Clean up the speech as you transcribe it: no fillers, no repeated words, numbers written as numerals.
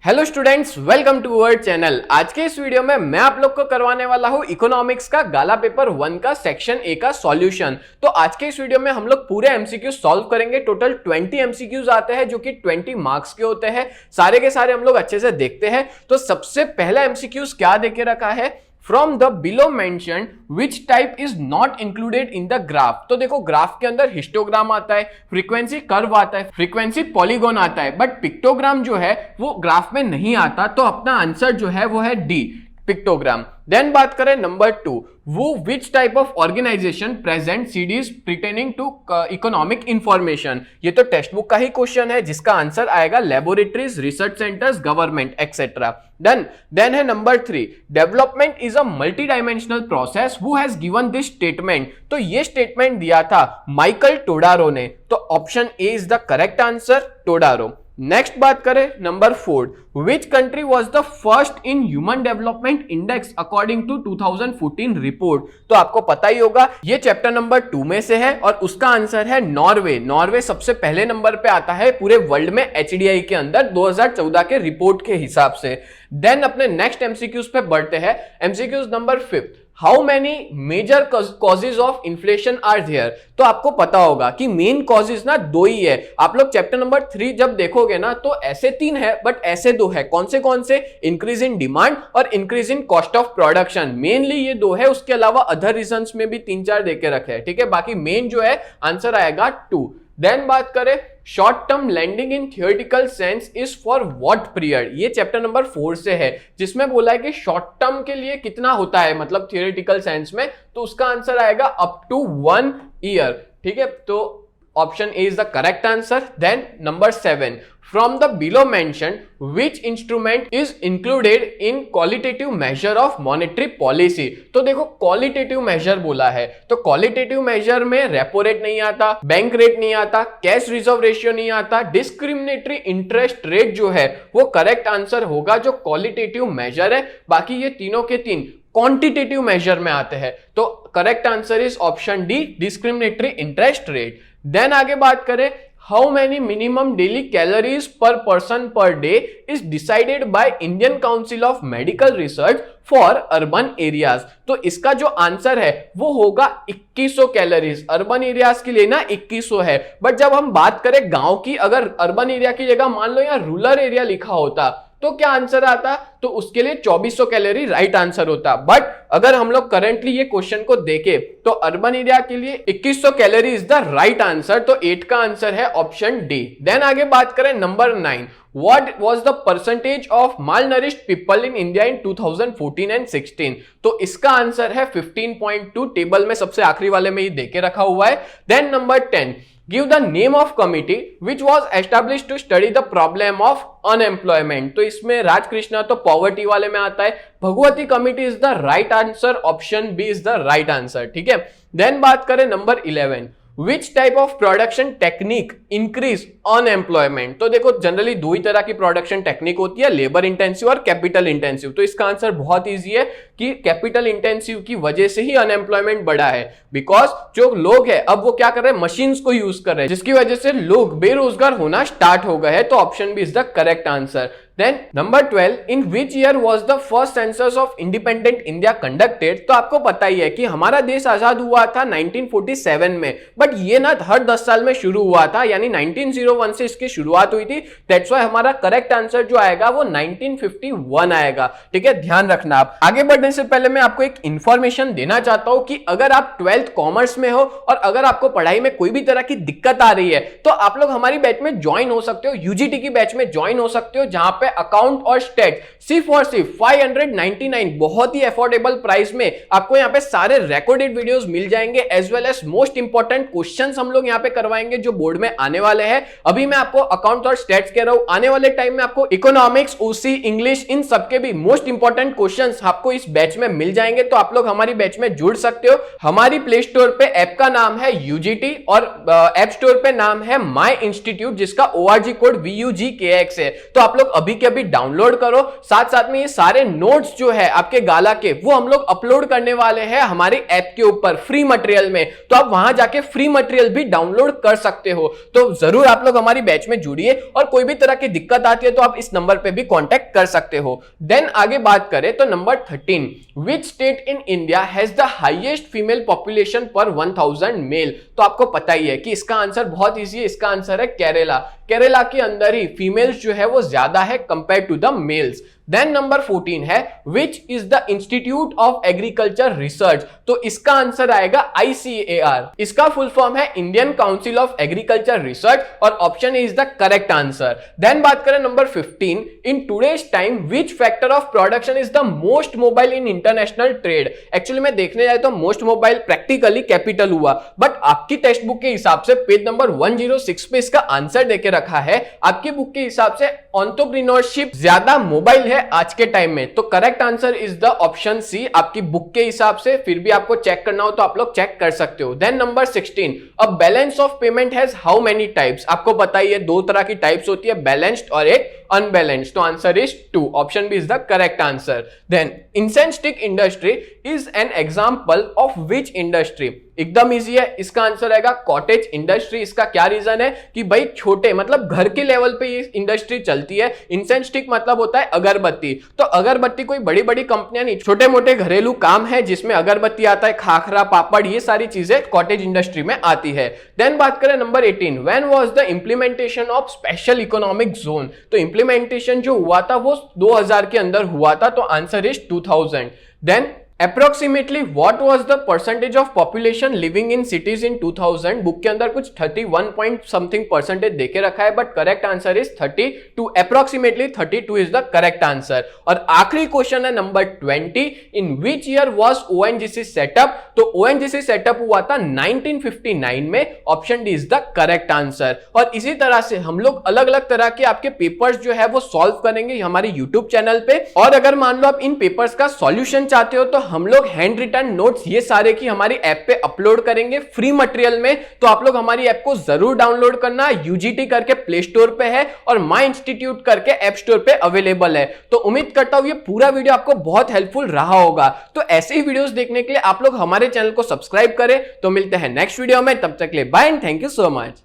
Hello students, welcome to our channel. आज के इस वीडियो में मैं आप लोग को करवाने वाला हूं इकोनॉमिक्स का गाला पेपर 1 का सेक्शन ए का सॉल्यूशन। तो आज के इस वीडियो में हम लोग पूरे एमसीक्यू सॉल्व करेंगे। टोटल 20 एमसीक्यूज आते हैं जो कि 20 मार्क्स के होते हैं। सारे के सारे हम लोग अच्छे से देखते हैं। तो सबसे पहला एमसीक्यूज क्या देके रखा है, From the below mentioned, which type is not included in the graph? तो देखो ग्राफ के अंदर हिस्टोग्राम आता है, फ्रीक्वेंसी कर्व आता है, फ्रीक्वेंसी पॉलीगॉन आता है, बट पिक्टोग्राम जो है वो ग्राफ में नहीं आता। तो अपना आंसर जो है वो है डी, पिक्टोग्राम। देन बात करें नंबर 2, वो which type of organisation present CDs pertaining to economic information. ये तो टेक्स्ट बुक का ही क्वेश्चन है जिसका आंसर आएगा laboratories, research centres, government etcetera. Then है number 3, development is a multi dimensional process, who has given this statement. तो ये statement दिया था माइकल टोडारो ने। तो option A is the correct answer, Todaro. Next बात करें number 4, which country was the first in human development index according to 2014 report. तो आपको पता ही होगा ये चैप्टर नंबर 2 में से है और उसका आंसर है नॉर्वे। नॉर्वे सबसे पहले नंबर पे आता है पूरे वर्ल्ड में एचडीआई के अंदर 2014 के रिपोर्ट के हिसाब से। देन अपने नेक्स्ट एमसीक्यूज पे बढ़ते हैं। MCQs number 5, how many major causes of inflation are there. तो आपको पता होगा कि मेन कॉजेज ना 2 ही है। आप लोग चैप्टर नंबर 3 जब देखोगे ना तो ऐसे 3 है बट ऐसे 2 है। कौन से? इंक्रीज इन डिमांड और increase in cost of production. Mainly ये 2 है, उसके अलावा अदर रीजंस में भी 3-4 देके रखे हैं। ठीक है, बाकी मेन जो है आंसर आएगा 2। देन बात करें short term lending in theoretical sense is for what period. ये चैप्टर नंबर 4 से है जिसमें बोला है कि शॉर्ट टर्म के लिए कितना होता है, मतलब थियोरेटिकल सेंस में। तो उसका आंसर आएगा अप टू 1 ईयर। ठीक है, तो option A is the correct answer. Then number 7, from the below mentioned which instrument is included in qualitative measure of monetary policy. तो देखो क्वालिटेटिव मेजर बोला है तो क्वालिटेटिव मेजर में रेपो रेट नहीं आता, बैंक रेट नहीं आता, कैश रिजर्व रेशियो नहीं आता, डिस्क्रिमिनेटरी इंटरेस्ट रेट जो है वो करेक्ट आंसर होगा जो क्वालिटेटिव मेजर है। बाकी ये तीनों के 3 क्वांटिटेटिव मेजर में आते हैं। तो correct answer is option D, discriminatory interest rate. Then आगे बात करें how many minimum daily calories per person per day is decided by Indian council of Medical Research for urban areas. तो इसका जो आंसर है वो होगा 2100 कैलोरीज। अर्बन एरियाज के लिए ना 2100 है, बट जब हम बात करें गांव की, अगर अर्बन एरिया की जगह मान लो यहाँ रूरल एरिया लिखा होता तो क्या आंसर आता? तो उसके लिए 2400 कैलोरी राइट आंसर होता। बट अगर हम लोग करंटली ये क्वेश्चन को देखें तो अर्बन एरिया के लिए 2100 calorie is the right answer. तो 8 का आंसर है ऑप्शन डी। देन आगे बात करें number 9, What was the percentage of malnourished people in India in 2014 and 16? तो इसका आंसर है 15.2। टेबल में सबसे आखिरी वाले में ही देके रखा हुआ है। Then number 10, give the name of committee which was established to study the problem of unemployment। तो इसमें राजकृष्णा तो पॉवर्टी वाले में आता है, Bhagwati committee is the right answer, option B is the right answer. ठीक है, देन बात करें number 11, Which type of production technique increase unemployment? तो देखो जनरली 2 ही तरह की प्रोडक्शन टेक्निक होती है, लेबर इंटेंसिव और कैपिटल इंटेंसिव। तो इसका आंसर बहुत इजी है कि कैपिटल इंटेंसिव की वजह से ही अनएम्प्लॉयमेंट बढ़ा है। बिकॉज जो लोग हैं अब वो क्या कर रहे हैं, मशीन्स को यूज कर रहे हैं, जिसकी वजह से लोग बेरोजगार होना स्टार्ट हो गए हैं। तो option B is the correct answer. Then number 12, in which year was the first census of independent India conducted. तो आपको पता ही है कि हमारा देश आजाद हुआ था 1947 में, बट ये ना हर 10 साल में शुरू हुआ था, यानी 1901 से इसकी शुरुआत हुई थी। दैट्स व्हाई हमारा करेक्ट आंसर जो आएगा वो 1951 आएगा। ठीक है, ध्यान रखना। आप आगे बढ़ने से पहले मैं आपको एक इंफॉर्मेशन देना चाहता हूं कि अगर आप 12th कॉमर्स में हो और अगर आपको पढ़ाई में कोई भी तरह की दिक्कत आ रही है तो आप लोग हमारी बैच में ज्वाइन हो सकते हो, यूजीटी की बैच में ज्वाइन हो सकते हो, जहां पे अकाउंट और स्टेट सिर्फ और सिर्फ 599 बहुत ही अफोर्डेबल प्राइस में आपको यहाँ पे सारे रिकॉर्डेड वीडियोस मिल जाएंगे, as well as most important questions हम लोग यहाँ पे करवाएंगे जो बोर्ड में आने वाले हैं। अभी मैं आपको अकाउंट और स्टेट्स कह रहा हूं, आने वाले टाइम में आपको इकोनॉमिक्स, ओसी, इंग्लिश, इन सबके भी मोस्ट इंपॉर्टेंट क्वेश्चंस आपको इस बैच में मिल जाएंगे। तो आप लोग हमारी बैच में जुड़ सकते हो। हमारी प्ले स्टोर पे ऐप का नाम है यूजीटी और ऐप स्टोर पे नाम है माई इंस्टीट्यूट, जिसका ORG कोड VUGKX है। तो आप लोग अभी के अभी डाउनलोड करो। साथ साथ में ये सारे नोट्स जो है आपके गाला के वो हम लोग अपलोड करने वाले हैं हमारे ऐप के ऊपर फ्री मटेरियल में, तो आप वहां जाके फ्री मटेरियल भी डाउनलोड कर सकते हो। तो जरूर आप लोग हमारी बैच में जुड़िए और कोई भी तरह की दिक्कत आती है तो आप इस नंबर पे भी कांटेक्ट कर सकते हो। देन आगे बात करें तो number 13, which state in India has the highest female population पर 1000 मेल। तो आपको पता ही है कि इसका आंसर बहुत इजी है, इसका आंसर है केरला। केरला के अंदर ही फीमेल्स जो है वो ज्यादा है compare to the males. Then number 14 है which is the institute of agriculture research. तो इसका आंसर आएगा ICAR। इसका फुल फॉर्म है Indian council of agriculture research और option is the correct answer. Then बात करें number 15, in today's time which factor of production is the most mobile in international trade. Actually में देखने जाए तो मोस्ट मोबाइल प्रैक्टिकली कैपिटल हुआ, but आपकी text book के हिसाब से पेज नंबर 106 पे इसका आंसर देके रखा है। आपकी बुक के हिसाब से एंटरप्रेन्योरशिप ज्यादा मोबाइल है आज के टाइम में, तो correct answer is the option C आपकी बुक के हिसाब से। फिर भी आपको चेक करना हो तो आप लोग चेक कर सकते हो। Then number 16, a balance of payment has how many types. आपको पता ही है दो तरह की टाइप्स होती है, बैलेंस्ड और एक अनबैलेंस्ड, तो answer is 2, option B is the correct answer. Then incense stick industry is an example of which industry. एकदम इजी है, इसका आंसर आएगा कॉटेज इंडस्ट्री। इसका क्या रीजन है कि भाई छोटे मतलब घर के लेवल पे ये इंडस्ट्री चलती है। इंसेंस स्टिक मतलब होता है अगरबत्ती, तो अगरबत्ती कोई बड़ी बड़ी कंपनियां नहीं, छोटे मोटे घरेलू काम है जिसमें अगरबत्ती आता है, खाखरा पापड़, ये सारी चीजें कॉटेज इंडस्ट्री में आती है। देन बात करें number 18, when was the implementation of special economic zone. तो इंप्लीमेंटेशन जो हुआ था वो 2000 के अंदर हुआ था, तो answer is 2000। Then Approximately what was the percentage of population living in cities in 2000? Book के अंदर कुछ 31 पॉइंट समथिंग परसेंटेज देके रखा है, but correct answer is 32, approximately 32 is the correct answer. और आखिरी क्वेश्चन है number 20, in which year was ONGC setup. तो ONGC सेटअप हुआ था 1959 में, option D is the correct answer. और इसी तरह से हम लोग अलग अलग तरह के आपके पेपर्स जो है वो सॉल्व करेंगे हमारे यूट्यूब चैनल पे। और अगर मान लो आप इन पेपर्स का सॉल्यूशन चाहते हो तो हम लोग हैंड रिटन नोट्स ये सारे की हमारी ऐप पे अपलोड करेंगे फ्री मटेरियल में, तो आप लोग हमारी ऐप को जरूर डाउनलोड करना। UGT करके प्ले स्टोर पे है और माई इंस्टीट्यूट करके ऐप स्टोर पे अवेलेबल है। तो उम्मीद करता हूं ये पूरा वीडियो आपको बहुत हेल्पफुल रहा होगा। तो ऐसे ही वीडियोस देखने के लिए आप लोग हमारे चैनल को सब्सक्राइब करें। तो मिलते हैं नेक्स्ट वीडियो में, तब तक के लिए bye and thank you so much.